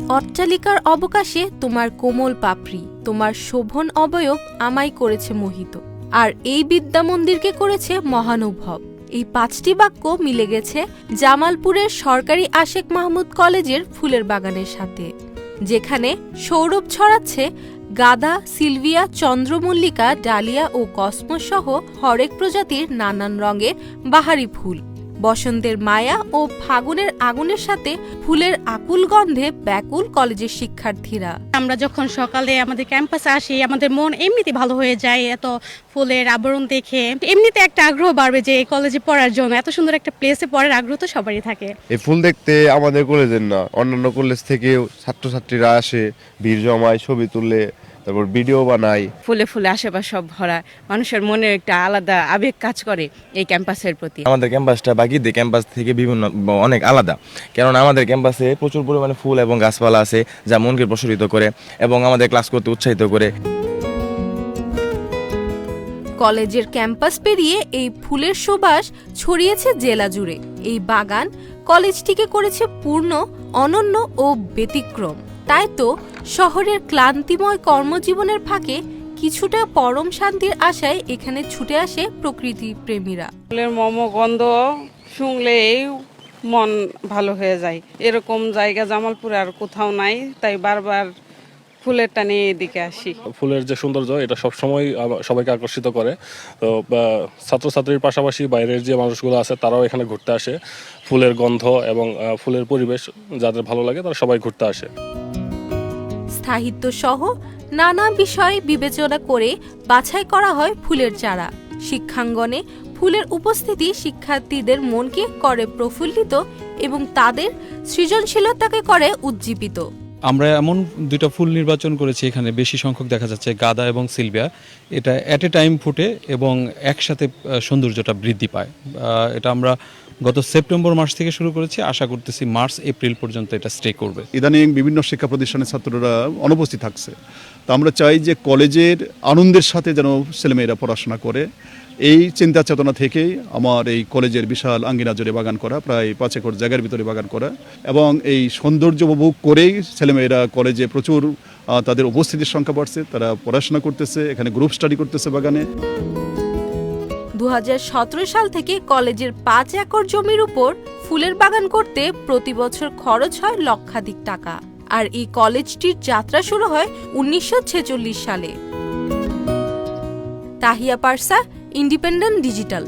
অট্টালিকার অবকাশে তোমার কোমল পাপড়ি, তোমার শোভন অবয়ব আমায় করেছে মোহিত, আর এই বিদ্যা মন্দিরকে করেছে মহানুভব। এই 5টি বাক্য মিলে গেছে জামালপুরের সরকারি আশেক মাহমুদ কলেজের ফুলের বাগানের সাথে, যেখানে সৌরভ ছড়াচ্ছে গাঁদা, সিলভিয়া, চন্দ্রমল্লিকা, ডালিয়া ও কসমস সহ হরেক প্রজাতির নানান রঙের বাহারি ফুল। বসন্তের মায়া ও ফাগুনের আগুনের সাথে ফুলের আকুল গন্ধে ব্যাকুল কলেজের শিক্ষার্থীরা। আমরা যখন সকালে আমাদের ক্যাম্পাসে আসি, আমাদের মন এমনিতে ভালো হয়ে যায় এত ফুলের আবরণ দেখে। এমনিতে একটা আগ্রহ বাড়বে যে এই কলেজে পড়ার জন্য। এত সুন্দর একটা প্লেসে পড়ার আগ্রহ তো সবারই থাকে। এই ফুল দেখতে আমাদের কলেজের না, অন্যান্য কলেজ থেকেও ছাত্রছাত্রীরা আসে, ভিড় জমায়, ছবি তুলে, তারপর ভিডিও বানাই। ফুলে ফুলে আশেপাশে সব ভরা, মানুষের মনে একটা আলাদা আবেগ কাজ করে এই ক্যাম্পাসের প্রতি। আমাদের ক্যাম্পাসটা বাকি ক্যাম্পাস থেকে বিভিন্ন অনেক আলাদা, কারণ আমাদের ক্যাম্পাসে প্রচুর পরিমাণে ফুল এবং গাছপালা আছে যা মনকে প্রসারিত করে এবং আমাদের ক্লাস করতে উৎসাহিত করে। কলেজের ক্যাম্পাস পেরিয়ে এই ফুলের সুবাস ছড়িয়েছে জেলা জুড়ে। এই বাগান কলেজটিকে করেছে পূর্ণ, অনন্য ও ব্যতিক্রম। তাই তো শহরের ক্লান্তিময় কর্মজীবনের ফাঁকে কিছুটা পরম শান্তির আশায় এখানে ছুটে আসে প্রকৃতি প্রেমীরা। ফুলের গন্ধ শুনলেই মন ভালো হয়ে যায়। এরকম জায়গা জামালপুরে আর কোথাও নাই, তাই বারবার ফুলের টানে এদিকে আসি। ফুলের যে সৌন্দর্য এটা সবসময় সবাইকে আকর্ষিত করে। তো ছাত্রছাত্রীর পাশাপাশি বাইরের যে মানুষগুলো আছে তারাও এখানে ঘুরতে আসে। ফুলের গন্ধ এবং ফুলের পরিবেশ যাদের ভালো লাগে তারা সবাই ঘুরতে আসে। সাহিত্য সহ নানা বিষয় বিবেচনা করে বাছাই করা হয় ফুলের চারা। শিক্ষাঙ্গনে ফুলের উপস্থিতি শিক্ষার্থীদের মনকে করে প্রফুল্লিত এবং তাদের সৃজনশীলতাকে করে উজ্জীবিত। আমরা এমন 2টা ফুল নির্বাচন করেছি, এখানে বেশি সংখ্যক দেখা যাচ্ছে গাঁদা এবং সিলভিয়া। এটা অ্যাট এ টাইম ফুটে এবং একসাথে সৌন্দর্যটা বৃদ্ধি পায়। এটা আমরা গত সেপ্টেম্বর মাস থেকে শুরু করেছি, আশা করতেছি মার্চ এপ্রিল পর্যন্ত এটা স্টে করবে। ইদানিং বিভিন্ন শিক্ষা প্রতিষ্ঠানের ছাত্ররা অনুপস্থিত থাকছে, তো আমরা চাই যে কলেজের আনন্দের সাথে যেন ছেলেমেয়েরা পড়াশোনা করে। এই চিন্তা চেতনা থেকেই আমার এই কলেজের বিশাল আঙ্গিনা জুড়ে বাগান করা, প্রায় 5 একর জায়গার ভিতরে বাগান করা, এবং এই সৌন্দর্য উপভোগ করেই ছেলেমেয়েরা কলেজে প্রচুর তাদের উপস্থিতির সংখ্যা বাড়ছে, তারা পড়াশোনা করতেছে, এখানে গ্রুপ স্টাডি করতেছে বাগানে। 2017 সাল থেকে কলেজের 5 একর জমির উপর ফুলের বাগান করতে প্রতি বছর খরচ হয় লক্ষাধিক টাকা। আর এই কলেজটির যাত্রা শুরু হয় 1946 সালে। Tahiya পারসা, independent digital.